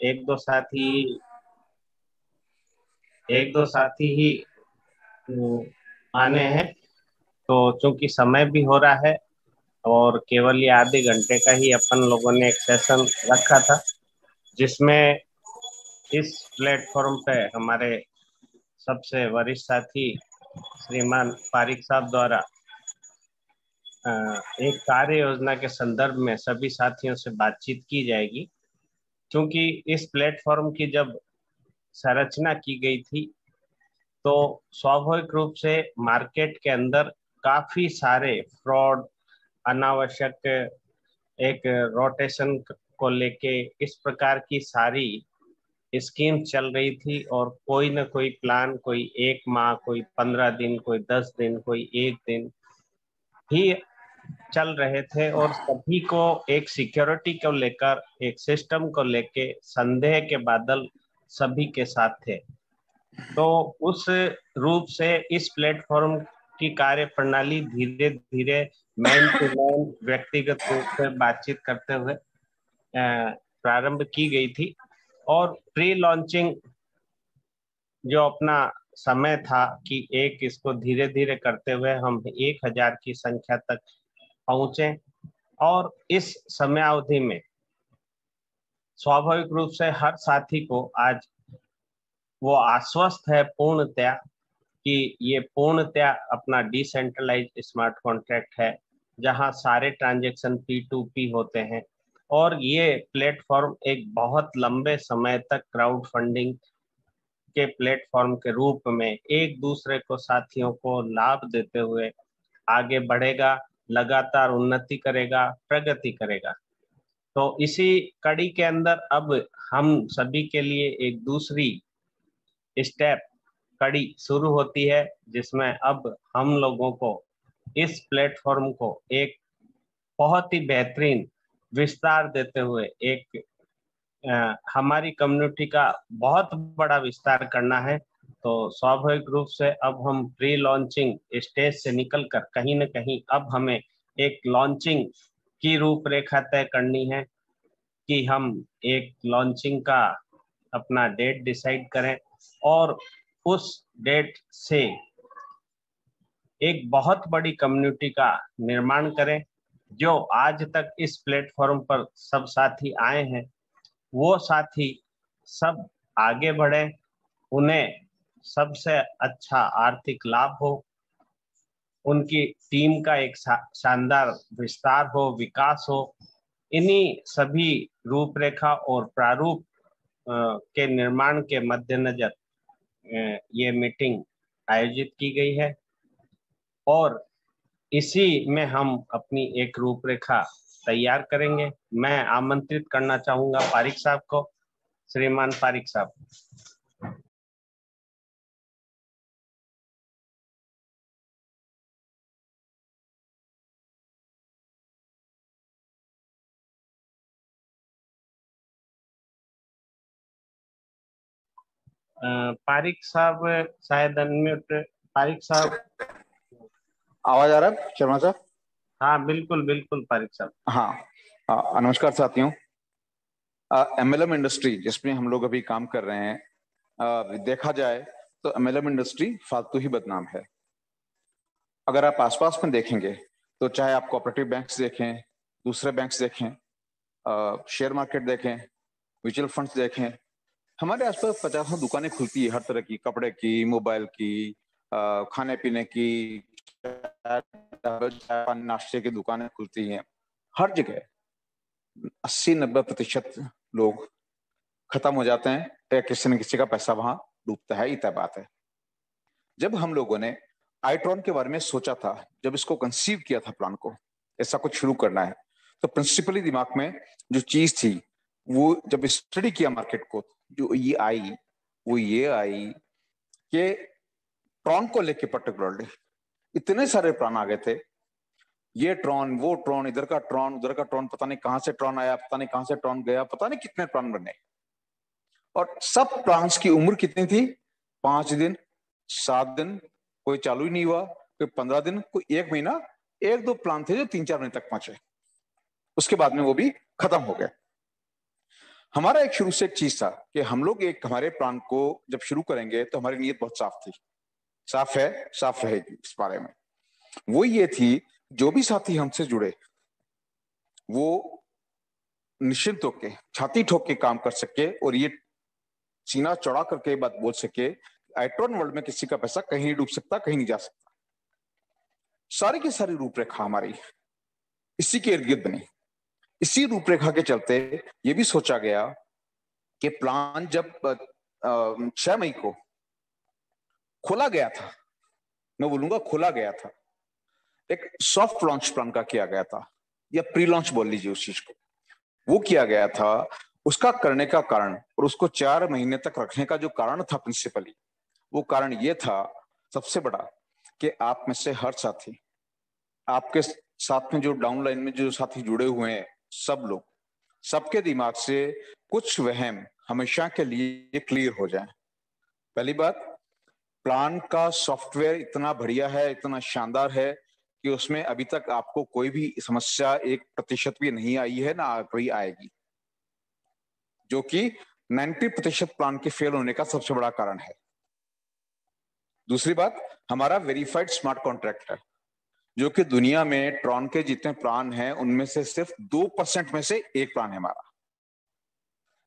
एक दो साथी एक दो साथी ही आने हैं। तो चूंकि समय भी हो रहा है और केवल ये आधे घंटे का ही अपन लोगों ने एक सेशन रखा था, जिसमें इस प्लेटफॉर्म पे हमारे सबसे वरिष्ठ साथी श्रीमान पारिक साहब द्वारा एक कार्य योजना के संदर्भ में सभी साथियों से बातचीत की जाएगी। क्योंकि इस प्लेटफॉर्म की जब संरचना की गई थी तो स्वाभाविक रूप से मार्केट के अंदर काफी सारे फ्रॉड, अनावश्यक एक रोटेशन को लेके इस प्रकार की सारी स्कीम चल रही थी, और कोई ना कोई प्लान, कोई 1 माह, कोई 15 दिन, कोई 10 दिन, कोई 1 दिन ही चल रहे थे, और सभी को एक सिक्योरिटी को लेकर, एक सिस्टम को लेके संदेह के बादल सभी के साथ थे। तो उस रूप से इस प्लेटफॉर्म की कार्य प्रणाली धीरे धीरे मैन टू मैन व्यक्तिगत रूप से बातचीत करते हुए प्रारंभ की गई थी। और प्री लॉन्चिंग जो अपना समय था कि एक इसको धीरे धीरे करते हुए हम 1,000 की संख्या तक पहुंचे, और इस समयावधि में स्वाभाविक रूप से हर साथी को आज वो आश्वस्त है पूर्णतया कि ये पूर्णतया अपना डिसेंट्रलाइज स्मार्ट कॉन्ट्रैक्ट है, जहां सारे ट्रांजैक्शन P2P होते हैं। और ये प्लेटफॉर्म एक बहुत लंबे समय तक क्राउड फंडिंग के प्लेटफॉर्म के रूप में एक दूसरे को, साथियों को लाभ देते हुए आगे बढ़ेगा, लगातार उन्नति करेगा, प्रगति करेगा। तो इसी कड़ी के अंदर अब हम सभी के लिए एक दूसरी स्टेप कड़ी शुरू होती है, जिसमें अब हम लोगों को इस प्लेटफॉर्म को एक बहुत ही बेहतरीन विस्तार देते हुए एक हमारी कम्युनिटी का बहुत बड़ा विस्तार करना है। तो स्वाभाविक रूप से अब हम प्री लॉन्चिंग स्टेज से निकलकर कहीं ना कहीं अब हमें एक लॉन्चिंग की रूपरेखा तय करनी है कि हम एक लॉन्चिंग का अपना डेट डिसाइड करें, और उस डेट से एक बहुत बड़ी कम्युनिटी का निर्माण करें। जो आज तक इस प्लेटफॉर्म पर सब साथी आए हैं, वो साथी सब आगे बढ़े, उन्हें सबसे अच्छा आर्थिक लाभ हो, उनकी टीम का एक शानदार विस्तार हो, विकास हो। इन्हीं सभी रूपरेखा और प्रारूप के निर्माण के मद्देनजर ये मीटिंग आयोजित की गई है, और इसी में हम अपनी एक रूपरेखा तैयार करेंगे। मैं आमंत्रित करना चाहूंगा पारिक साहब को, श्रीमान पारिक साहब। पारिक साहब शायद अनम्यूट। पारिक साहब। आवाज आ रहा है शर्मा साहब? हाँ बिल्कुल बिल्कुल पारिक साहब। हाँ। नमस्कार साथियों। एमएलएम इंडस्ट्री जिसमें हम लोग अभी काम कर रहे हैं, देखा जाए तो एमएलएम इंडस्ट्री फालतू ही बदनाम है। अगर आप आसपास में देखेंगे तो चाहे आप कोऑपरेटिव बैंक्स देखें, दूसरे बैंक्स देखें, शेयर मार्केट देखें, म्यूचुअल फंड्स देखें, हमारे आसपास पचासों दुकानें खुलती है, हर तरह की, कपड़े की, मोबाइल की, खाने पीने की, नाश्ते की दुकानें खुलती हैं। हर जगह 80-90% लोग खत्म हो जाते हैं या किसी न किसी का पैसा वहां डूबता है। ये तय बात है। जब हम लोगों ने आईट्रॉन के बारे में सोचा था, जब इसको कंसीव किया था, प्लान को ऐसा कुछ शुरू करना है, तो प्रिंसिपली दिमाग में जो चीज थी, वो जब स्टडी किया मार्केट को, जो ये आई कि ट्रॉन को लेके पर्टिकुलरली इतने सारे प्लान आ गए थे। ये ट्रॉन, वो ट्रॉन, इधर का ट्रॉन, उधर का ट्रॉन, पता नहीं कहां से ट्रॉन आया, पता नहीं कहां से ट्रॉन गया, पता नहीं कितने ट्रॉन बने। और सब प्लान्स की उम्र कितनी थी? 5 दिन, 7 दिन, कोई चालू ही नहीं हुआ, कोई 15 दिन, कोई 1 महीना। एक दो प्लान थे जो 3-4 महीने तक पहुंचे, उसके बाद में वो भी खत्म हो गए। हमारा एक शुरू से एक चीज था कि हम लोग एक हमारे प्लान को जब शुरू करेंगे तो हमारी नीयत बहुत साफ थी, साफ है, साफ रहेगी इस बारे में। वो ये थी, जो भी साथी हमसे जुड़े वो निश्चिंत होके छाती ठोक के काम कर सके और ये सीना चौड़ा करके बात बोल सके, आईट्रॉन वर्ल्ड में किसी का पैसा कहीं नहीं डूब सकता, कहीं नहीं जा सकता। सारी की सारी रूपरेखा हमारी इसी के इर्द गिर्द बनी। इसी रूपरेखा के चलते ये भी सोचा गया कि प्लान जब 6 मई को खोला गया था, मैं बोलूंगा खोला गया था, एक सॉफ्ट लॉन्च प्लान का किया गया था, या प्री लॉन्च बोल लीजिए उस चीज को, वो किया गया था। उसका करने का कारण और उसको 4 महीने तक रखने का जो कारण था प्रिंसिपली, वो कारण ये था सबसे बड़ा कि आप में से हर साथी, आपके साथ में जो डाउनलाइन में जो साथी जुड़े हुए हैं, सब लोग, सबके दिमाग से कुछ वहम हमेशा के लिए क्लियर हो जाए। पहली बात, प्लान का सॉफ्टवेयर इतना बढ़िया है, इतना शानदार है कि उसमें अभी तक आपको कोई भी समस्या 1% भी नहीं आई है, ना कोई आएगी, जो कि 90% प्लान के फेल होने का सबसे बड़ा कारण है। दूसरी बात, हमारा वेरीफाइड स्मार्ट कॉन्ट्रैक्ट है, जो कि दुनिया में ट्रॉन के जितने प्लान हैं उनमें से सिर्फ 2% में से एक प्लान है हमारा।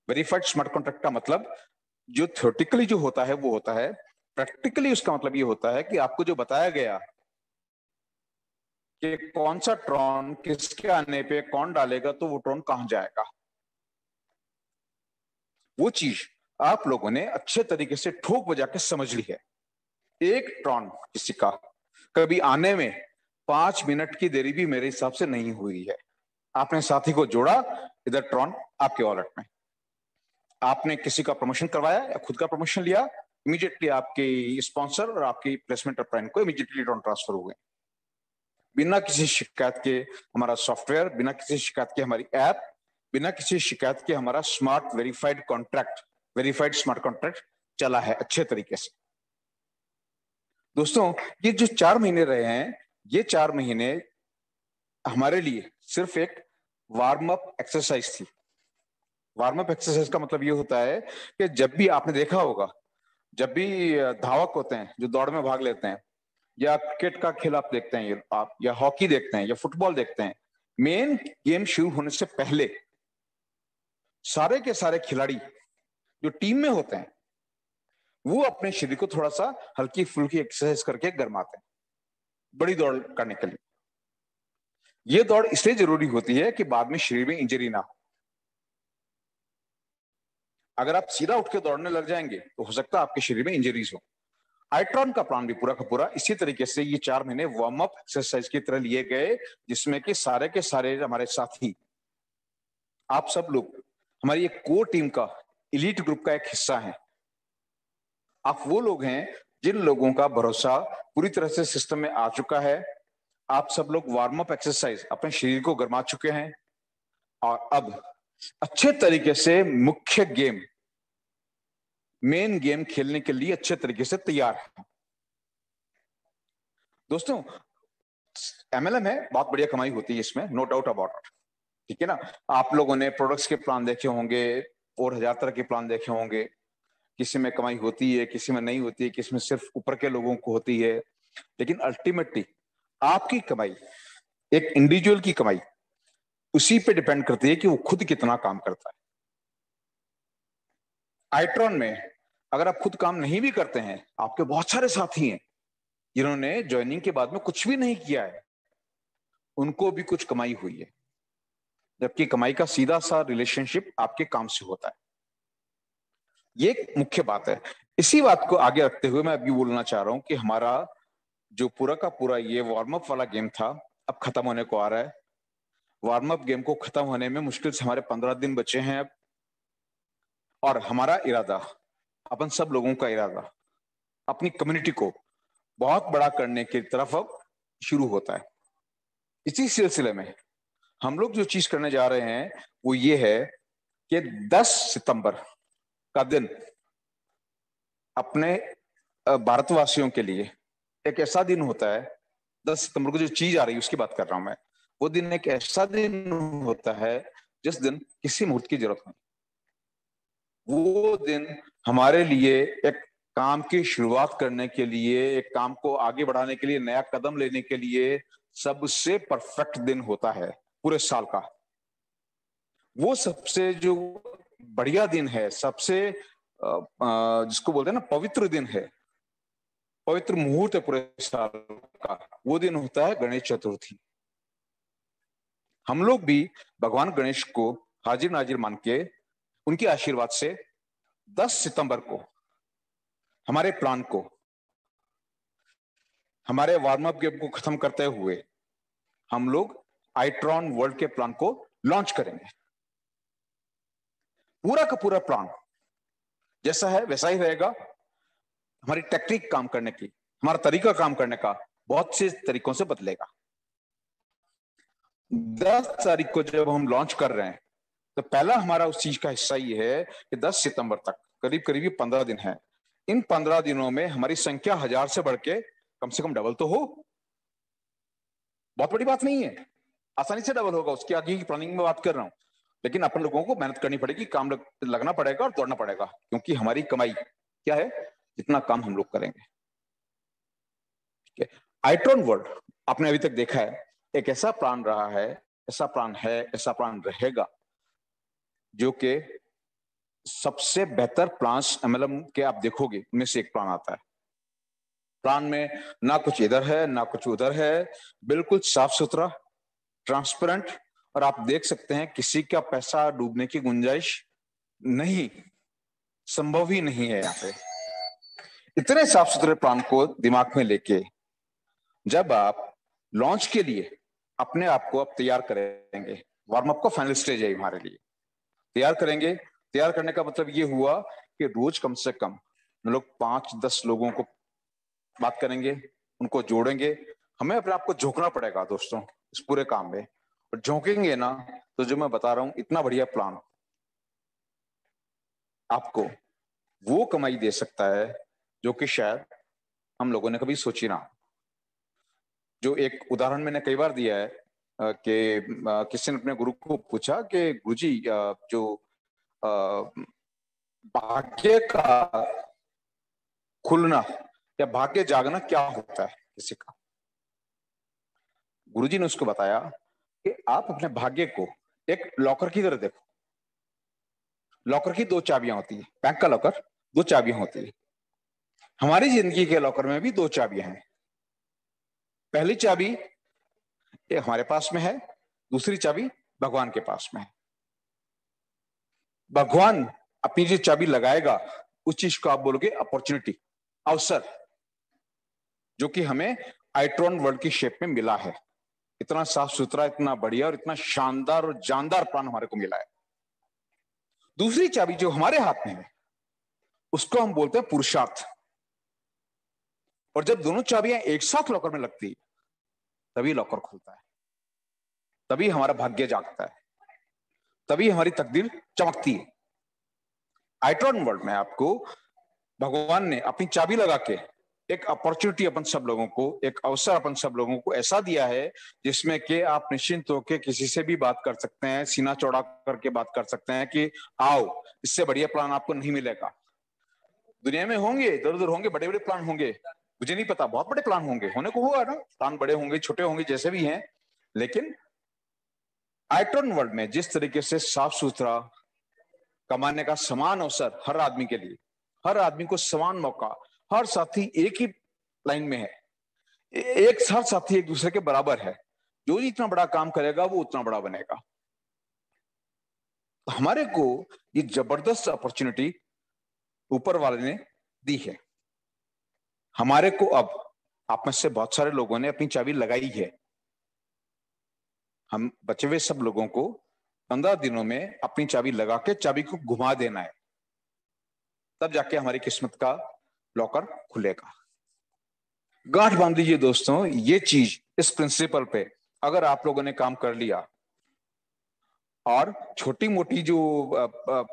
वेरीफाइड स्मार्ट कॉन्ट्रैक्ट का मतलब जो थ्योरेटिकली जो होता है वो होता है, प्रैक्टिकली उसका मतलब ये होता है कि आपको जो बताया गया कि कौन सा ट्रॉन किसके आने पे कौन डालेगा तो वो ट्रॉन कहां जाएगा, वो चीज आप लोगों ने अच्छे तरीके से ठोक बजा के समझ ली है। एक ट्रॉन किसी का कभी आने में 5 मिनट की देरी भी मेरे हिसाब से नहीं हुई है। आपने साथी को जोड़ा, इधर ट्रॉन आपके वॉलेट में, आपने किसी का प्रमोशन करवाया या खुद का प्रमोशन लिया, इमीडिएटली आपके स्पॉन्सर और आपकी प्लेसमेंट प्राइम को इमीडिएटली ट्रॉन ट्रांसफर हो गए, बिना किसी शिकायत के। हमारा सॉफ्टवेयर, बिना किसी शिकायत के हमारी ऐप, बिना किसी शिकायत के हमारा smart verified contract, verified smart contract चला है अच्छे तरीके से। दोस्तों, ये जो 4 महीने रहे हैं, ये 4 महीने हमारे लिए सिर्फ एक वार्म अप एक्सरसाइज थी। वार्म अप एक्सरसाइज का मतलब ये होता है कि जब भी आपने देखा होगा, जब भी धावक होते हैं जो दौड़ में भाग लेते हैं, या क्रिकेट का खेल आप देखते हैं आप, या हॉकी देखते हैं, या फुटबॉल देखते हैं, मेन गेम शुरू होने से पहले सारे के सारे खिलाड़ी जो टीम में होते हैं वो अपने शरीर को थोड़ा सा हल्की फुल्की एक्सरसाइज करके गरमाते हैं बड़ी दौड़ करने के लिए। ये दौड़ इसलिए जरूरी होती है कि बाद में शरीर में इंजरी ना हो। अगर आप सीधा उठ के दौड़ने लग जाएंगे तो हो सकता है आपके शरीर में इंजरीज हो। आईट्रॉन का प्लान भी पूरा का पूरा इसी तरीके से ये 4 महीने वार्म अप एक्सरसाइज की तरह लिए गए, जिसमें कि सारे के सारे हमारे साथी, आप सब लोग हमारी एक कोर टीम का, एलीट ग्रुप का एक हिस्सा हैं। आप वो लोग हैं जिन लोगों का भरोसा पूरी तरह से सिस्टम में आ चुका है। आप सब लोग वार्म अप एक्सरसाइज अपने शरीर को गरमा चुके हैं और अब अच्छे तरीके से मुख्य गेम, मेन गेम खेलने के लिए अच्छे तरीके से तैयार है। दोस्तों, एमएलएम है, बहुत बढ़िया कमाई होती है इसमें, नो डाउट अबाउट इट, ठीक है ना। आप लोगों ने प्रोडक्ट्स के प्लान देखे होंगे और 1000 तरह के प्लान देखे होंगे, किसी में कमाई होती है, किसी में नहीं होती है, किसी में सिर्फ ऊपर के लोगों को होती है, लेकिन अल्टीमेटली आपकी कमाई, एक इंडिविजुअल की कमाई, उसी पे डिपेंड करती है कि वो खुद कितना काम करता है। आईट्रॉन में अगर आप खुद काम नहीं भी करते हैं, आपके बहुत सारे साथी हैं जिन्होंने ज्वाइनिंग के बाद में कुछ भी नहीं किया है, उनको भी कुछ कमाई हुई है, जबकि कमाई का सीधा सा रिलेशनशिप आपके काम से होता है। ये एक मुख्य बात है। इसी बात को आगे रखते हुए मैं अभी बोलना चाह रहा हूं कि हमारा जो पूरा का पूरा ये वार्म अप वाला गेम था, अब खत्म होने को आ रहा है। वार्म अप गेम को खत्म होने में मुश्किल से हमारे 15 दिन बचे हैं अब, और हमारा इरादा, अपन सब लोगों का इरादा अपनी कम्युनिटी को बहुत बड़ा करने की तरफ अब शुरू होता है। इसी सिलसिले में हम लोग जो चीज करने जा रहे हैं वो ये है कि 10 सितंबर का दिन अपने भारतवासियों के लिए एक ऐसा दिन होता है। 10 सितंबर को जो चीज आ रही है उसकी बात कर रहा हूं मैं। वो दिन एक ऐसा दिन होता है जिस दिन किसी मुहूर्त की जरूरत नहीं, वो दिन हमारे लिए एक काम की शुरुआत करने के लिए, एक काम को आगे बढ़ाने के लिए, नया कदम लेने के लिए सबसे परफेक्ट दिन होता है पूरे साल का। वो सबसे जो बढ़िया दिन है, सबसे जिसको बोलते हैं ना पवित्र दिन है, पवित्र मुहूर्त है पूरे साल का, वो दिन होता है गणेश चतुर्थी। हम लोग भी भगवान गणेश को हाजिर नाजिर मान के उनके आशीर्वाद से 10 सितंबर को हमारे प्लान को, हमारे वार्म अप गेम को खत्म करते हुए हम लोग आईट्रॉन वर्ल्ड के प्लान को लॉन्च करेंगे। पूरा का पूरा प्लान जैसा है वैसा ही रहेगा। हमारी टेक्निक काम करने की, हमारा तरीका काम करने का बहुत से तरीकों से बदलेगा। 10 तारीख को जब हम लॉन्च कर रहे हैं तो पहला हमारा उस चीज का हिस्सा ये है कि 10 सितंबर तक करीब करीब 15 दिन है। इन 15 दिनों में हमारी संख्या 1000 से बढ़ के कम से कम डबल तो हो। बहुत बड़ी बात नहीं है, आसानी से डबल होगा, उसकी आगे की प्लानिंग में बात कर रहा हूं। लेकिन अपन लोगों को मेहनत करनी पड़ेगी, काम लगना पड़ेगा और दौड़ना पड़ेगा, क्योंकि हमारी कमाई क्या है, जितना काम हम लोग करेंगे। आईट्रॉन वर्ल्ड आपने अभी तक देखा है, एक ऐसा प्लान रहा है, ऐसा प्लान है, ऐसा प्लान रहेगा जो कि सबसे बेहतर प्लान्स एमएलएम के आप देखोगे उनमें से एक प्लान आता है। प्लान में ना कुछ इधर है ना कुछ उधर है, बिल्कुल साफ सुथरा, ट्रांसपेरेंट, और आप देख सकते हैं किसी का पैसा डूबने की गुंजाइश नहीं, संभव ही नहीं है। यहाँ पे इतने साफ सुथरे प्लान को दिमाग में लेके जब आप लॉन्च के लिए अपने आप को आप तैयार करेंगे, वार्म अप का फाइनल स्टेज है हमारे लिए, तैयार करेंगे। तैयार करने का मतलब ये हुआ कि रोज कम से कम हम लोग 5-10 लोगों को बात करेंगे, उनको जोड़ेंगे। हमें अपने आप को झोंकना पड़ेगा दोस्तों इस पूरे काम में, और झोंकेंगे ना तो जो मैं बता रहा हूं इतना बढ़िया प्लान आपको वो कमाई दे सकता है जो कि शायद हम लोगों ने कभी सोची ना। जो एक उदाहरण मैंने कई बार दिया है कि किसी ने अपने गुरु को पूछा कि गुरुजी जो भाग्य का खुलना या भाग्य जागना क्या होता है किसी का। गुरुजी ने उसको बताया कि आप अपने भाग्य को एक लॉकर की तरह देखो। लॉकर की 2 चाबियां होती है, बैंक का लॉकर 2 चाबियां होती है। हमारी जिंदगी के लॉकर में भी 2 चाबियां हैं। पहली चाबी ये हमारे पास में है, दूसरी चाबी भगवान के पास में है। भगवान अपनी जो चाबी लगाएगा उस चीज को आप बोलोगे अपॉर्चुनिटी, अवसर, जो कि हमें आईट्रॉन वर्ल्ड की शेप में मिला है। इतना साफ सुथरा, इतना बढ़िया और इतना शानदार और जानदार प्लान हमारे को मिला है। दूसरी चाबी जो हमारे हाथ में है उसको हम बोलते हैं पुरुषार्थ। और जब दोनों चाबियां एक साथ लॉकर में लगती है तभी लॉकर खुलता है, तभी हमारा भाग्य जागता है, तभी हमारी तकदीर चमकती है। आईट्रॉन वर्ल्ड में आपको भगवान ने अपनी चाबी लगा के एक अपॉर्चुनिटी अपन सब लोगों को, एक अवसर अपन सब लोगों को ऐसा दिया है जिसमें कि आप निश्चिंत होकर किसी से भी बात कर सकते हैं, सीना चौड़ा करके बात कर सकते हैं कि आओ, इससे बढ़िया प्लान आपको नहीं मिलेगा। दुनिया में होंगे, इधर उधर होंगे, बड़े बड़े प्लान होंगे, मुझे नहीं पता, बहुत बड़े प्लान होंगे, होने को होगा ना, प्लान बड़े होंगे छोटे होंगे जैसे भी हैं, लेकिन आईट्रॉन वर्ल्ड में जिस तरीके से साफ सुथरा कमाने का समान अवसर हर आदमी के लिए, हर आदमी को समान मौका, हर साथी एक ही लाइन में है, एक हर साथी एक दूसरे के बराबर है, जो जितना बड़ा काम करेगा वो उतना बड़ा बनेगा। हमारे को ये जबरदस्त अपॉर्चुनिटी ऊपर वाले ने दी है। हमारे को अब आप में से बहुत सारे लोगों ने अपनी चाबी लगाई है। हम बचे हुए सब लोगों को 15 दिनों में अपनी चाबी लगा के चाबी को घुमा देना है, तब जाके हमारी किस्मत का लॉकर खुलेगा। गांठ बांध लीजिए दोस्तों, ये चीज, इस प्रिंसिपल पे अगर आप लोगों ने काम कर लिया, और छोटी मोटी जो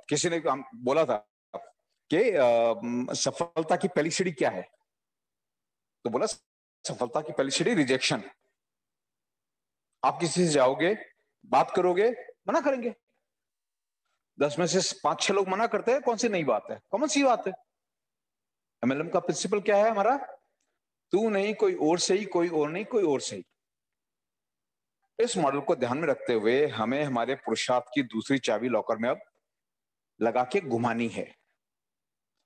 किसी ने बोला था कि सफलता की पहली सीढ़ी क्या है, तो बोला सफलता की पहली सीढ़ी रिजेक्शन। आप किसी से जाओगे, बात करोगे, मना करेंगे, 10 में से 5-6 लोग मना करते हैं, कौन सी नई बात है, कॉमन सी बात है। एमएलएम का प्रिंसिपल क्या है हमारा, तू नहीं कोई और सही, कोई और नहीं कोई और सही। इस मॉडल को ध्यान में रखते हुए हमें हमारे पुरुषार्थ की दूसरी चाबी लॉकर में अब लगा के घुमानी है,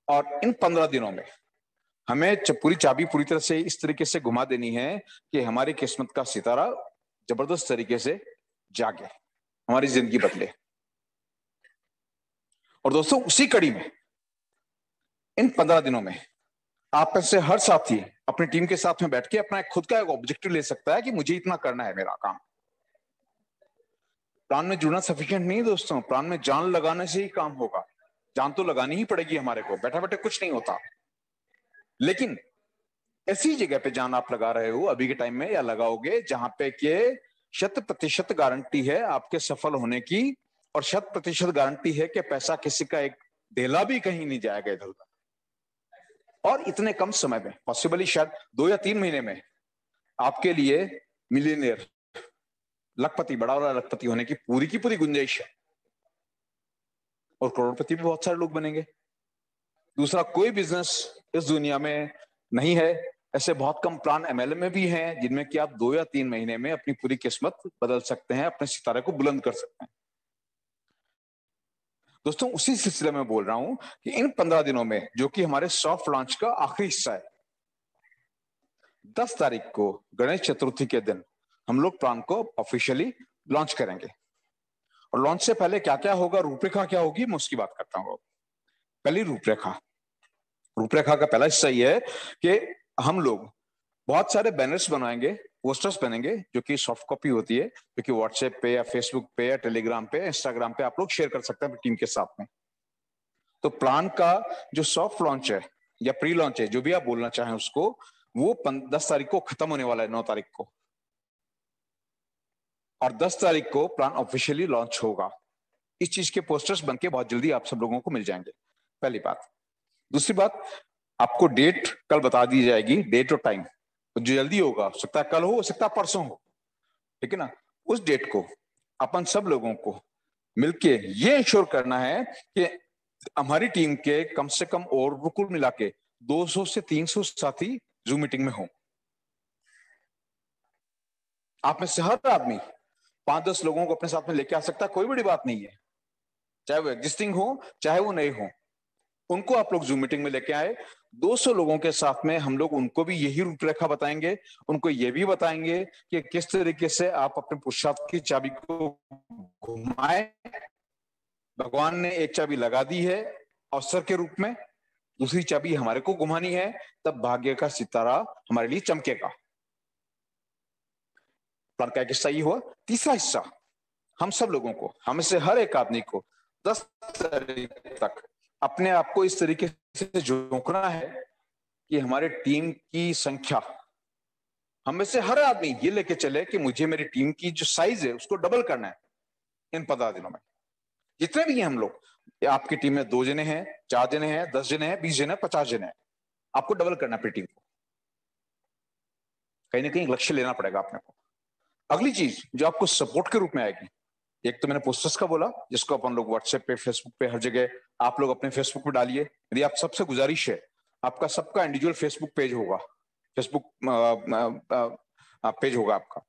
और इन 15 दिनों में हमें पूरी चाबी पूरी तरह से इस तरीके से घुमा देनी है कि हमारी किस्मत का सितारा जबरदस्त तरीके से जागे, हमारी जिंदगी बदले। और दोस्तों, उसी कड़ी में इन 15 दिनों में आप में से हर साथी अपनी टीम के साथ में बैठ के अपना खुद का एक ऑब्जेक्टिव ले सकता है कि मुझे इतना करना है, मेरा काम। प्लान में जुड़ना सफिशिएंट नहीं दोस्तों, प्लान में जान लगाने से ही काम होगा। जान तो लगानी ही पड़ेगी हमारे को, बैठा बैठे कुछ नहीं होता। लेकिन ऐसी जगह पे जान आप लगा रहे हो अभी के टाइम में, या लगाओगे जहां पे के 100% गारंटी है आपके सफल होने की, और 100% गारंटी है कि पैसा किसी का एक ढेला भी कहीं नहीं जाएगा इधर उधर। और इतने कम समय में, पॉसिबली शायद 2 या 3 महीने में आपके लिए मिलियनियर, लखपति, बड़ा वाला लखपति होने की पूरी गुंजाइश है, और करोड़पति भी बहुत सारे लोग बनेंगे। दूसरा कोई बिजनेस इस दुनिया में नहीं है, ऐसे बहुत कम प्लान एमएलएम में भी हैं जिनमें कि आप 2 या 3 महीने में अपनी पूरी किस्मत बदल सकते हैं, अपने सितारे को बुलंद कर सकते हैं। दोस्तों, उसी सिलसिले में बोल रहा हूं कि इन 15 दिनों में, जो कि हमारे सॉफ्ट लॉन्च का आखिरी हिस्सा है, 10 तारीख को गणेश चतुर्थी के दिन हम लोग प्लान को ऑफिशियली लॉन्च करेंगे। और लॉन्च से पहले क्या क्या होगा, रूपरेखा क्या होगी, मैं उसकी बात करता हूं। पहली रूपरेखा का पहला हिस्सा यह है कि हम लोग बहुत सारे बैनर्स बनाएंगे, पोस्टर्स बनेंगे, जो कि सॉफ्ट कॉपी होती है, जो कि व्हाट्सएप पे या फेसबुक पे या टेलीग्राम पे, इंस्टाग्राम पे आप लोग शेयर कर सकते हैं अपनी टीम के साथ में। तो प्लान का जो सॉफ्ट लॉन्च है या प्री लॉन्च है, जो भी आप बोलना चाहें उसको, वो 10 तारीख को खत्म होने वाला है, 9 तारीख को, और 10 तारीख को प्लान ऑफिशियली लॉन्च होगा। इस चीज के पोस्टर्स बनके बहुत जल्दी आप सब लोगों को मिल जाएंगे, पहली बात। दूसरी बात, आपको डेट कल बता दी जाएगी, डेट और टाइम, जो जल्दी होगा, हो सकता है कल हो सकता है परसों हो, ठीक है ना। उस डेट को अपन सब लोगों को मिलके ये इंश्योर करना है कि हमारी टीम के कम से कम और कुल मिला के 200 से 300 साथी जूम मीटिंग में हों। आप में से हर आदमी 5-10 लोगों को अपने साथ में लेके आ सकता है, कोई बड़ी बात नहीं है, चाहे वो एग्जिस्टिंग हो चाहे वो नए हो, उनको आप लोग जूम मीटिंग में लेके आए। 200 लोगों के साथ में हम लोग उनको भी यही रूपरेखा बताएंगे, उनको ये भी बताएंगे कि किस तरीके से आप अपने पुरुषार्थ की चाबी को घुमाए। भगवान ने एक चाबी लगा दी है अवसर के रूप में, दूसरी चाबी हमारे को घुमानी है, तब भाग्य का सितारा हमारे लिए चमकेगा। प्लान का एक हिस्सा ये हुआ। तीसरा हिस्सा, हम सब लोगों को, हमें से हर एक आदमी को 10 तारीख तक अपने आप को इस तरीके से झोंकना है कि हमारे टीम की संख्या, हमें से हर आदमी ये लेके चले कि मुझे मेरी टीम की जो साइज है उसको डबल करना है इन 15 दिनों में। जितने भी हैं हम लोग, आपकी टीम में 2 जने हैं, 4 जने हैं, 10 जने हैं, 20 जने हैं, 50 जने हैं, आपको डबल करना है अपनी टीम को। कहीं ना कहीं लक्ष्य लेना पड़ेगा अपने को। अगली चीज जो आपको सपोर्ट के रूप में आएगी, एक तो मैंने पोस्टर्स का बोला, जिसको अपन लोग व्हाट्सएप पे, फेसबुक पे, हर जगह आप लोग अपने फेसबुक पे डालिए। यदि आप सबसे गुजारिश है, आपका सबका इंडिविजुअल फेसबुक पेज होगा, फेसबुक पेज होगा आपका,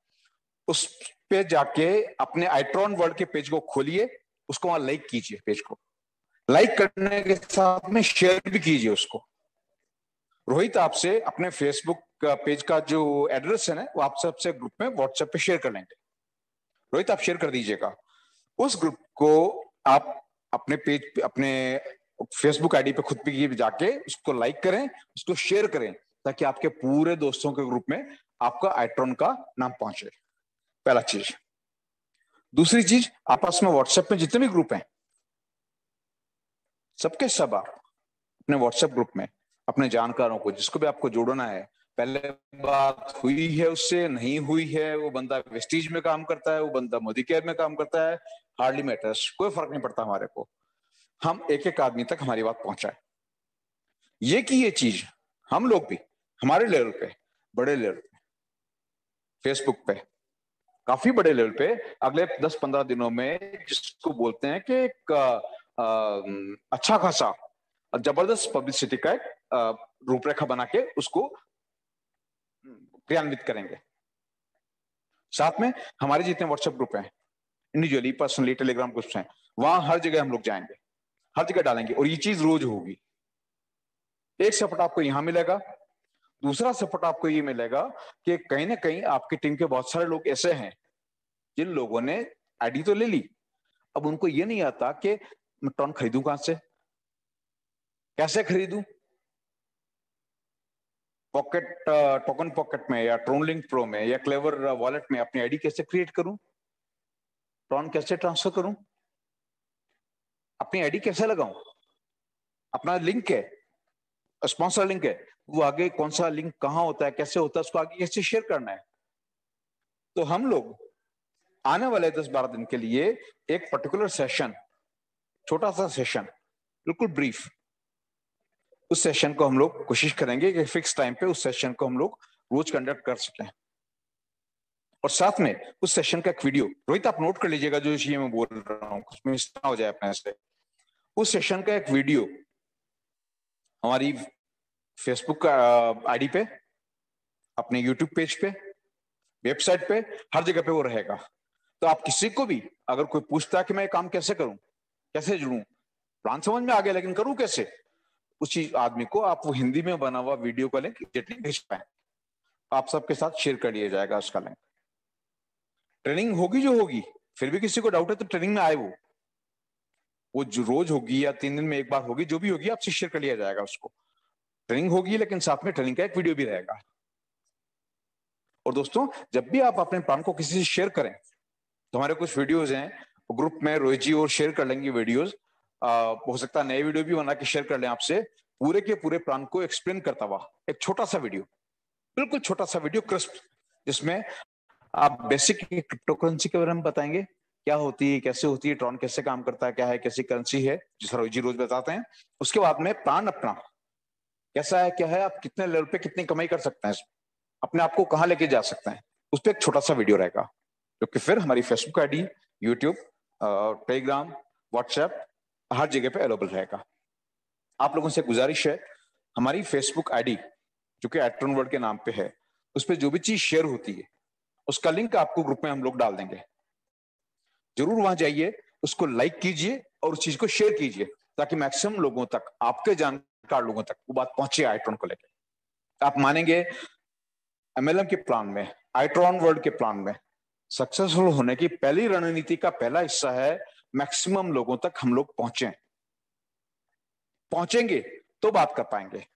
उस पे जाके अपने आइट्रॉन वर्ल्ड के पेज को खोलिए, उसको वहां लाइक कीजिए, पेज को लाइक करने के साथ में शेयर भी कीजिए उसको। रोहित आपसे अपने फेसबुक पेज का जो एड्रेस है ना, वो आप सबसे ग्रुप में व्हाट्सएप पे शेयर कर लेंगे। रोहित आप शेयर कर दीजिएगा उस ग्रुप को। आप अपने पेज, अपने फेसबुक आईडी पे खुद भी जाके उसको लाइक करें, उसको शेयर करें, ताकि आपके पूरे दोस्तों के ग्रुप में आपका आइट्रॉन का नाम पहुंचे। पहला चीज। दूसरी चीज, आपस में व्हाट्सएप में जितने भी ग्रुप हैं, सबके सब आप अपने व्हाट्सएप ग्रुप में अपने जानकारों को, जिसको भी आपको जोड़ना है, पहले बात हुई है उससे, नहीं हुई है, वो बंदा वेस्टीज में काम करता है, वो बंदा मोदी केयर में काम करता है, हार्डली मैटर्स, कोई फर्क नहीं पड़ता हमारे को। हम एक एक आदमी तक हमारी बात पहुंचाए। ये कि ये चीज हम लोग भी हमारे लेवल पे, बड़े लेवल पे, फेसबुक पे, काफी बड़े लेवल पे अगले 10-15 दिनों में, जिसको बोलते हैं कि एक अच्छा खासा जबरदस्त पब्लिसिटी का एक रूपरेखा बना के उसको क्रियान्वित करेंगे। साथ में हमारे जितने व्हाट्सएप ग्रुप हैं, इंडिविजुअली, पर्सनली, टेलीग्राम ग्रुप्स हैं, वहां हर जगह हम लोग जाएंगे, हर जगह डालेंगे, और ये चीज रोज होगी। एक सपोर्ट आपको यहां मिलेगा, दूसरा सपोर्ट आपको ये मिलेगा कि कहीं ना कहीं आपकी टीम के बहुत सारे लोग ऐसे हैं जिन लोगों ने आईडी तो ले ली, अब उनको ये नहीं आता कि मैं ट्रॉन खरीदूं कहां से, कैसे खरीदूं, पॉकेट टोकन पॉकेट में या ट्रोन लिंक प्रो में या क्लेवर वॉलेट में अपनी आईडी कैसे क्रिएट करूं, ट्रॉन कैसे ट्रांसफर करूं, अपनी आईडी कैसे लगाऊं, अपना लिंक है, स्पॉन्सर लिंक है, वो आगे कौन सा लिंक कहां होता है, कैसे होता है, उसको आगे कैसे शेयर करना है। तो हम लोग आने वाले 10-12 दिन के लिए एक पर्टिकुलर सेशन, छोटा सा सेशन, बिल्कुल ब्रीफ, उस सेशन को हम लोग कोशिश करेंगे कि फिक्स टाइम पे उस सेशन को हम लोग रोज कंडक्ट कर सकें। और साथ में उस सेशन का एक वीडियो, रोहित आप नोट कर लीजिएगा जो चीज मैं बोल रहा हूं, कुछ मिस ना हो जाए अपने से। उस सेशन का एक वीडियो हमारी फेसबुक आईडी पे, अपने यूट्यूब पेज पे, वेबसाइट पे, हर जगह पे वो रहेगा। तो आप किसी को भी अगर कोई पूछता है कि मैं ये काम कैसे करूं, कैसे जुड़ूं, प्लान समझ में आ गया लेकिन करूं कैसे, उस चीज आदमी को आप वो हिंदी में बना हुआ वीडियो का लिंक जितनी भेज पाए आप सबके साथ शेयर कर लिया जाएगा उसका लिंक। ट्रेनिंग होगी जो होगी, फिर भी किसी को डाउट है तो ट्रेनिंग में आए, वो जो रोज होगी या 3 दिन में एक बार होगी, जो भी होगी आपसे शेयर कर लिया जाएगा उसको। ट्रेनिंग होगी लेकिन साथ में ट्रेनिंग का एक वीडियो भी रहेगा। और दोस्तों, जब भी आप अपने प्लान को किसी से शेयर करें तो हमारे कुछ वीडियोज हैं ग्रुप में, रोहित जी और शेयर कर लेंगे वीडियोज, हो सकता है नए वीडियो भी बना के शेयर कर लें आपसे, पूरे के पूरे प्लान को एक्सप्लेन करता हुआ एक छोटा सा वीडियो, बिल्कुल छोटा सा वीडियो क्रिस्प, जिसमें आप बेसिक क्रिप्टो करेंसी के बारे में बताएंगे, क्या होती है, कैसे होती है, ट्रॉन कैसे काम करता है, क्या है, कैसी करेंसी है, जिस रोहित जी रोज बताते हैं। उसके बाद में प्लान अपना कैसा है, क्या है, आप कितने लेवल पे कितनी कमाई कर सकते हैं, अपने आप को कहां लेके जा सकते हैं, उस पर एक छोटा सा वीडियो रहेगा, जो कि फिर हमारी Facebook ID, YouTube, Telegram, WhatsApp, हर जगह पे अवेलेबल रहेगा। आप लोगों से गुजारिश है, हमारी फेसबुक आईडी जो कि @TronWorld के नाम पे है, उस पर जो भी चीज शेयर होती है उसका लिंक आपको ग्रुप में हम लोग डाल देंगे, जरूर वहां जाइए, उसको लाइक कीजिए और उस चीज को शेयर कीजिए, ताकि मैक्सिमम लोगों तक, आपके जानकार लोगों तक वो बात पहुंचे iTron को लेकर। आप मानेंगे MLM के प्लान में, iTron वर्ल्ड के प्लान में सक्सेसफुल होने की पहली रणनीति का पहला हिस्सा है मैक्सिमम लोगों तक हम लोग पहुंचेंगे तो बात कर पाएंगे,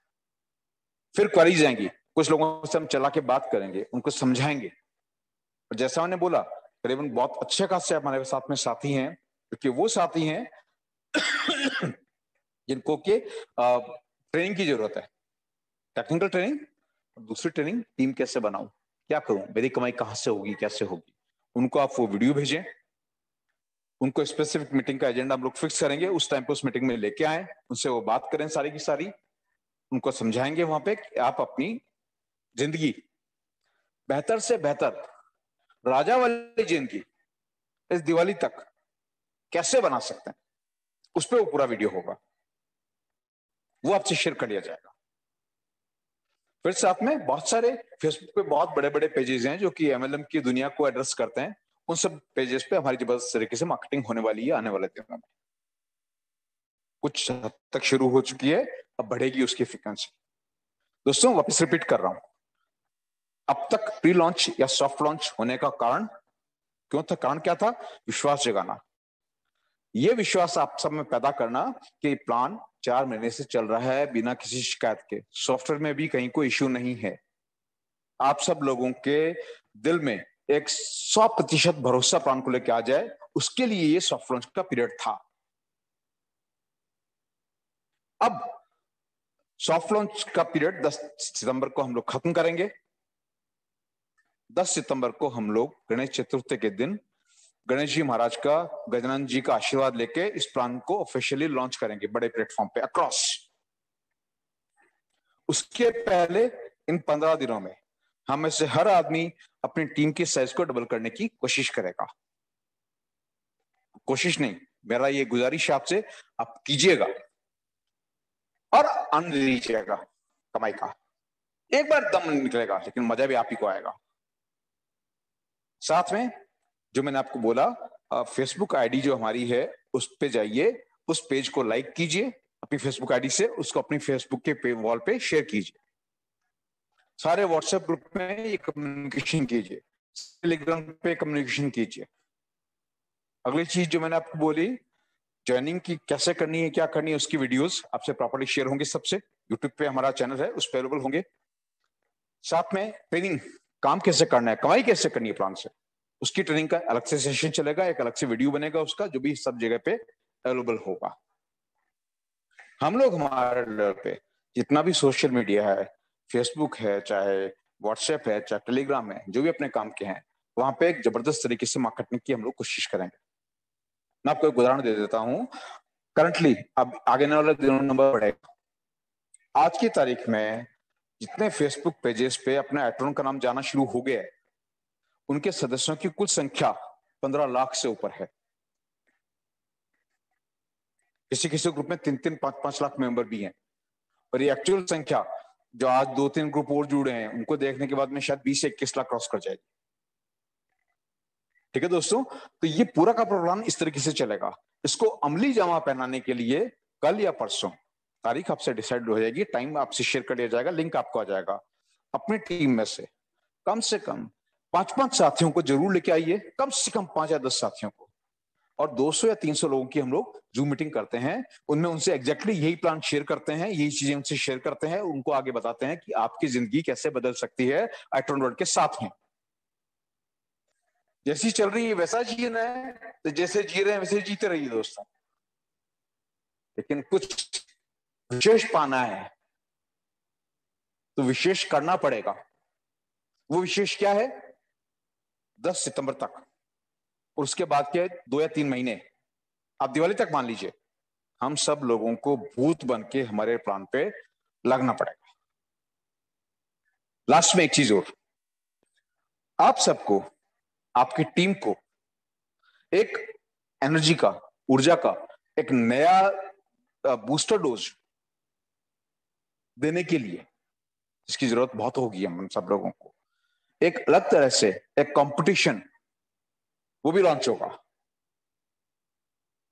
फिर क्वेरीज आएंगी, कुछ लोगों से हम चला के बात करेंगे, उनको समझाएंगे। और जैसा मैंने बोला, करीबन बहुत अच्छे खासे हमारे साथ में साथी हैं, क्योंकि वो साथी हैं जिनको के ट्रेनिंग की जरूरत है, टेक्निकल ट्रेनिंग, और दूसरी ट्रेनिंग टीम कैसे बनाऊं, क्या करूं, मेरी कमाई कहां से होगी, कैसे होगी। उनको आप वो वीडियो भेजें, उनको स्पेसिफिक मीटिंग का एजेंडा हम लोग फिक्स करेंगे, उस टाइम पे उस मीटिंग में लेके आए, उनसे वो बात करें सारी की सारी, उनको समझाएंगे वहां पे कि आप अपनी जिंदगी बेहतर से बेहतर, राजा वाली जिंदगी इस दिवाली तक कैसे बना सकते हैं, उस पर वो पूरा वीडियो होगा, वो आपसे शेयर कर लिया जाएगा। फिर साथ में बहुत सारे फेसबुक पे बहुत बड़े बड़े पेजेस हैं जो कि MLM की दुनिया को एड्रेस करते हैं, उन सब पेजेस पे हमारी जबरदस्त तरीके से मार्केटिंग होने वाली है आने वाले दिनों में, कुछ हद तक शुरू हो चुकी है, अब बढ़ेगी उसकी फ्रीक्वेंसी। दोस्तों, वापस रिपीट कर रहा हूं, अब तक प्री लॉन्च या सॉफ्ट लॉन्च होने का कारण क्यों था, कारण क्या था, विश्वास जगाना, ये विश्वास आप सब में पैदा करना कि प्लान 4 महीने से चल रहा है बिना किसी शिकायत के, सॉफ्टवेयर में भी कहीं कोई इश्यू नहीं है, आप सब लोगों के दिल में एक 100% भरोसा प्लान को लेकर आ जाए, उसके लिए ये सॉफ्ट लॉन्च का पीरियड था। अब सॉफ्ट लॉन्च का पीरियड 10 सितंबर को हम लोग खत्म करेंगे। 10 सितंबर को हम लोग गणेश चतुर्थी के दिन गणेश जी महाराज का, गजानन जी का आशीर्वाद लेके इस प्लान को ऑफिशियली लॉन्च करेंगे बड़े प्लेटफॉर्म पे अक्रॉस। उसके पहले इन 15 दिनों में हम में से हर आदमी अपनी टीम की साइज को डबल करने की कोशिश करेगा, कोशिश नहीं, मेरा ये गुजारिश आपसे, आप कीजिएगा और आनंद लीजिएगा कमाई का। एक बार दम निकलेगा लेकिन मजा भी आप ही को आएगा। साथ में जो मैंने आपको बोला, फेसबुक आईडी जो हमारी है उस पे जाइए, उस पेज को लाइक कीजिए अपनी फेसबुक आईडी से, उसको अपनी फेसबुक के वॉल पे शेयर कीजिए, सारे व्हाट्सएप ग्रुप में ये कम्युनिकेशन कीजिए, टेलीग्राम पे कम्युनिकेशन कीजिए। अगली चीज जो मैंने आपको बोली, ज्वाइनिंग की कैसे करनी है, क्या करनी है, उसकी वीडियोस आपसे प्रॉपर्ली शेयर होंगे सबसे। यूट्यूब पे हमारा चैनल है, उस पर अवेलेबल होंगे। साथ में ट्रेनिंग, काम कैसे करना है, कमाई कैसे करनी है प्लान से, उसकी ट्रेनिंग का अलग से सेशन चलेगा, एक अलग से वीडियो बनेगा उसका, जो भी सब जगह पे अवेलेबल होगा। हम लोग हमारे लेवल पे जितना भी सोशल मीडिया है, फेसबुक है, चाहे व्हाट्सएप है, चाहे टेलीग्राम है, जो भी अपने काम के हैं, वहां पे एक जबरदस्त तरीके से मार्केटिंग की हम लोग कोशिश करेंगे। मैं आपको एक उदाहरण दे देता हूं। करंटली अब आगे आने वाले दिनों नंबर बढ़ेगा। आज की तारीख में जितने फेसबुक पेजेस पे अपने आइट्रॉन का नाम जाना शुरू हो गया है, उनके सदस्यों की कुल संख्या 15 लाख से ऊपर है। किसी किसी ग्रुप में 3-3, 5-5 लाख मेंबर भी हैं। और ये एक्चुअल संख्या जो आज 2-3 ग्रुप और जुड़े हैं, उनको देखने के बाद में शायद 20 से 21 लाख क्रॉस कर जाएगी। ठीक है दोस्तों, तो ये पूरा का प्रोग्राम इस तरीके से चलेगा। इसको अमली जामा पहनाने के लिए कल या परसों तारीख आपसे डिसाइड हो जाएगी, टाइम आपसे शेयर कर दिया जाएगा, लिंक आपको आ जाएगा। अपनी टीम में से कम 5-5 साथियों को जरूर लेके आइए, कम से कम 5 या 10 साथियों को, और 200 या 300 लोगों की हम लोग जूम मीटिंग करते हैं। उनमें उनसे एग्जैक्टली यही प्लान शेयर करते हैं, यही चीजें उनसे शेयर करते हैं, उनको आगे बताते हैं कि आपकी जिंदगी कैसे बदल सकती है आइट्रॉन वर्ल्ड के साथ में। जैसी चल रही है वैसा जीना है, तो जैसे जी रहे हैं वैसे जीते रहिए दोस्तों। लेकिन कुछ विशेष पाना है तो विशेष करना पड़ेगा। वो विशेष क्या है? 10 सितंबर तक, और उसके बाद के 2 या 3 महीने, आप दिवाली तक मान लीजिए, हम सब लोगों को भूत बन के हमारे प्लान पे लगना पड़ेगा। लास्ट में एक चीज और, आप सबको, आपकी टीम को एक एनर्जी का, ऊर्जा का एक नया बूस्टर डोज देने के लिए, जिसकी जरूरत बहुत होगी हम सब लोगों को, एक अलग तरह से एक कंपटीशन वो भी लॉन्च होगा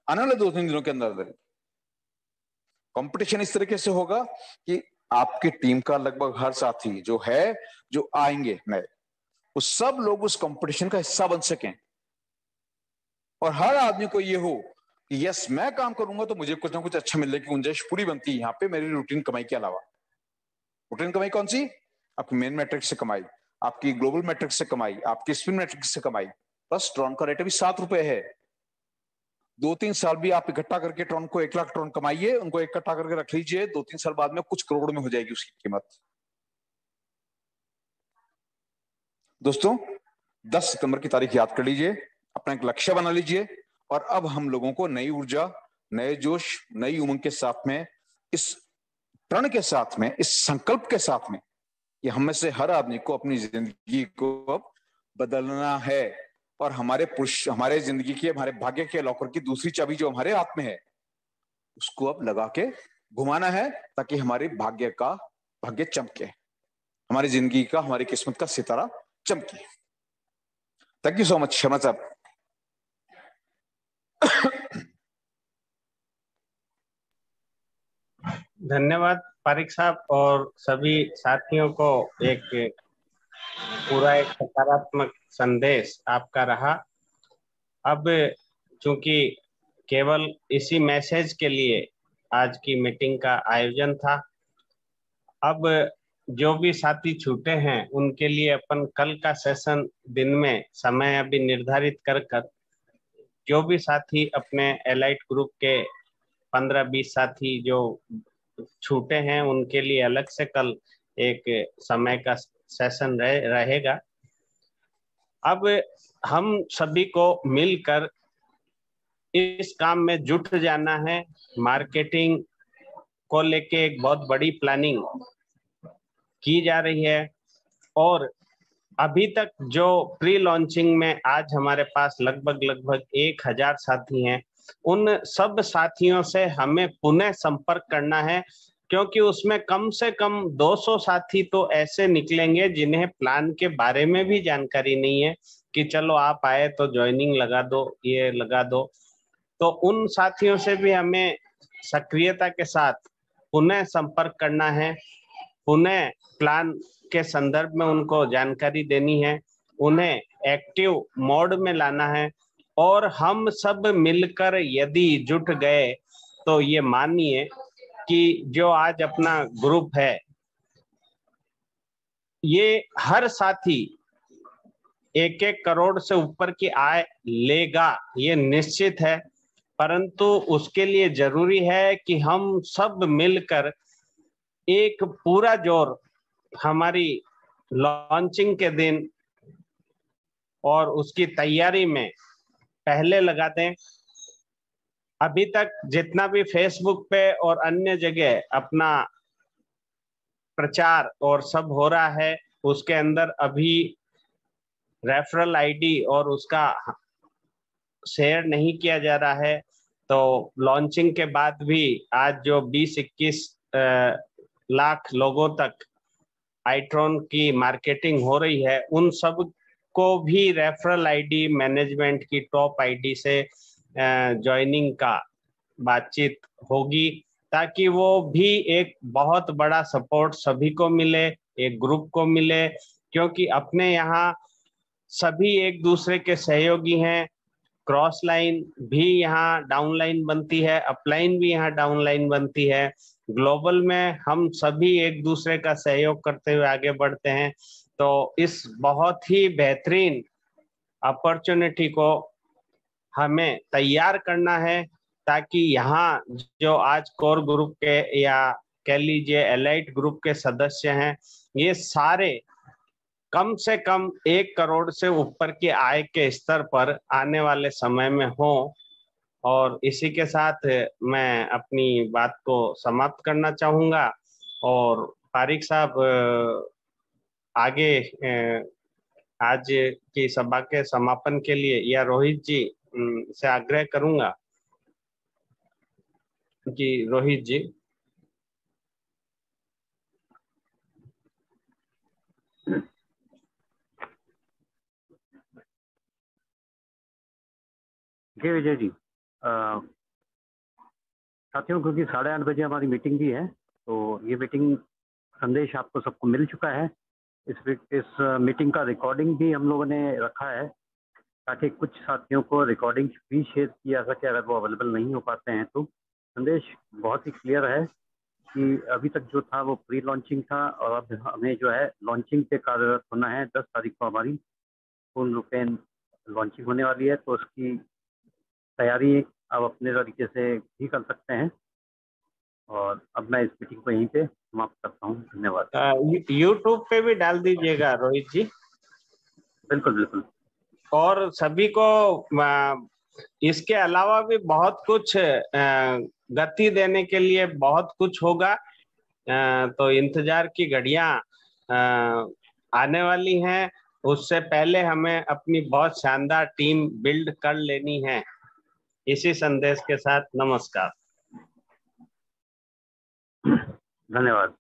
आने वाले 2-3 दिनों के अंदर। कंपटीशन इस तरीके से होगा कि आपकी टीम का लगभग हर साथी जो है, जो आएंगे नए, वो सब लोग उस कंपटीशन का हिस्सा बन सकें, और हर आदमी को ये हो कि यस, मैं काम करूंगा तो मुझे कुछ ना कुछ अच्छा मिलने की गुंजाइश पूरी बनती है यहाँ पे मेरी रूटीन कमाई के अलावा। रूटीन कमाई कौन सी? आपकी मेन मैट्रिक्स से कमाई, आपकी ग्लोबल मैट्रिक्स से कमाई, आपकी स्पिन मैट्रिक्स से कमाई। बस ट्रॉन का रेट अभी 7 रुपए है। 2-3 साल भी आप इकट्ठा करके ट्रॉन को 1 लाख ट्रॉन कमाइए, उनको इकट्ठा करके रख लीजिए, 2-3 साल बाद में कुछ करोड़ में हो जाएगी उसकी कीमत। दोस्तों 10 सितंबर की तारीख याद कर लीजिए, अपना एक लक्ष्य बना लीजिए, और अब हम लोगों को नई ऊर्जा, नए जोश, नई उमंग के साथ में, इस प्रण के साथ में, इस संकल्प के साथ में कि हम में से हर आदमी को अपनी जिंदगी को अब बदलना है, और हमारे जिंदगी के, हमारे भाग्य के लॉकर की दूसरी चाबी जो हमारे हाथ में है, उसको अब लगा के घुमाना है, ताकि हमारे भाग्य चमके, हमारी जिंदगी का, हमारी किस्मत का सितारा चमके। Thank you so much Sharma साहब। धन्यवाद पारिक साहब, और सभी साथियों को एक पूरा एक सकारात्मक संदेश आपका रहा। अब चूंकि केवल इसी मैसेज के लिए आज की मीटिंग का आयोजन था, अब जो भी साथी छूटे हैं उनके लिए अपन कल का सेशन दिन में समय अभी निर्धारित कर जो भी साथी अपने एलाइट ग्रुप के 15-20 साथी जो छूटे हैं उनके लिए अलग से कल एक समय का सेशन रहेगा। अब हम सभी को मिलकर इस काम में जुट जाना है। मार्केटिंग को लेके एक बहुत बड़ी प्लानिंग की जा रही है, और अभी तक जो प्री लॉन्चिंग में आज हमारे पास लगभग 1000 साथी हैं, उन सब साथियों से हमें पुनः संपर्क करना है, क्योंकि उसमें कम से कम 200 साथी तो ऐसे निकलेंगे जिन्हें प्लान के बारे में भी जानकारी नहीं है कि चलो आप आए तो ज्वाइनिंग लगा दो, ये लगा दो। तो उन साथियों से भी हमें सक्रियता के साथ पुनः संपर्क करना है, पुनः प्लान के संदर्भ में उनको जानकारी देनी है, उन्हें एक्टिव मोड में लाना है। और हम सब मिलकर यदि जुट गए तो ये मानिए कि जो आज अपना ग्रुप है, ये हर साथी 1-1 करोड़ से ऊपर की आय लेगा, ये निश्चित है। परंतु उसके लिए जरूरी है कि हम सब मिलकर एक पूरा जोर हमारी लॉन्चिंग के दिन और उसकी तैयारी में पहले लगा दें। अभी तक जितना भी फेसबुक पे और अन्य जगह अपना प्रचार और सब हो रहा है, उसके अंदर अभी रेफरल आईडी और उसका शेयर नहीं किया जा रहा है। तो लॉन्चिंग के बाद भी आज जो 20-21 लाख लोगों तक आईट्रॉन की मार्केटिंग हो रही है, उन सब को भी रेफरल आईडी मैनेजमेंट की टॉप आईडी से ज्वाइनिंग का बातचीत होगी, ताकि वो भी एक बहुत बड़ा सपोर्ट सभी को मिले, एक ग्रुप को मिले। क्योंकि अपने यहाँ सभी एक दूसरे के सहयोगी हैं, क्रॉस लाइन भी यहाँ डाउन लाइन बनती है, अपलाइन भी यहाँ डाउन लाइन बनती है। ग्लोबल में हम सभी एक दूसरे का सहयोग करते हुए आगे बढ़ते हैं। तो इस बहुत ही बेहतरीन अपॉर्चुनिटी को हमें तैयार करना है, ताकि यहाँ जो आज कोर ग्रुप के या कह लीजिए एलाइट ग्रुप के सदस्य हैं, ये सारे कम से कम 1 करोड़ से ऊपर की आय के स्तर पर आने वाले समय में हो। और इसी के साथ मैं अपनी बात को समाप्त करना चाहूँगा। और पारिक साहब आगे आज की सभा के समापन के लिए या रोहित जी से आग्रह करूँगा कि रोहित जी। जी विजय जी, साथियों क्योंकि 8:30 बजे हमारी मीटिंग भी है, तो ये मीटिंग संदेश आपको सबको मिल चुका है। इस मीटिंग का रिकॉर्डिंग भी हम लोगों ने रखा है, ताकि कुछ साथियों को रिकॉर्डिंग भी शेयर किया जा सके अगर वो अवेलेबल नहीं हो पाते हैं। तो संदेश बहुत ही क्लियर है कि अभी तक जो था वो प्री लॉन्चिंग था, और अब हमें जो है लॉन्चिंग पे कार्यरत होना है। 10 तारीख को हमारी पूर्ण रूपेण लॉन्चिंग होने वाली है, तो उसकी तैयारी आप अपने तरीके से भी कर सकते हैं। और अब मैं इस मीटिंग को यहीं पे समाप्त करता हूँ। धन्यवाद। यूट्यूब पे भी डाल दीजिएगा रोहित जी। बिल्कुल बिल्कुल। और सभी को इसके अलावा भी बहुत कुछ गति देने के लिए बहुत कुछ होगा। तो इंतजार की घड़ियां आने वाली हैं। उससे पहले हमें अपनी बहुत शानदार टीम बिल्ड कर लेनी है। इसी संदेश के साथ नमस्कार। धन्यवाद।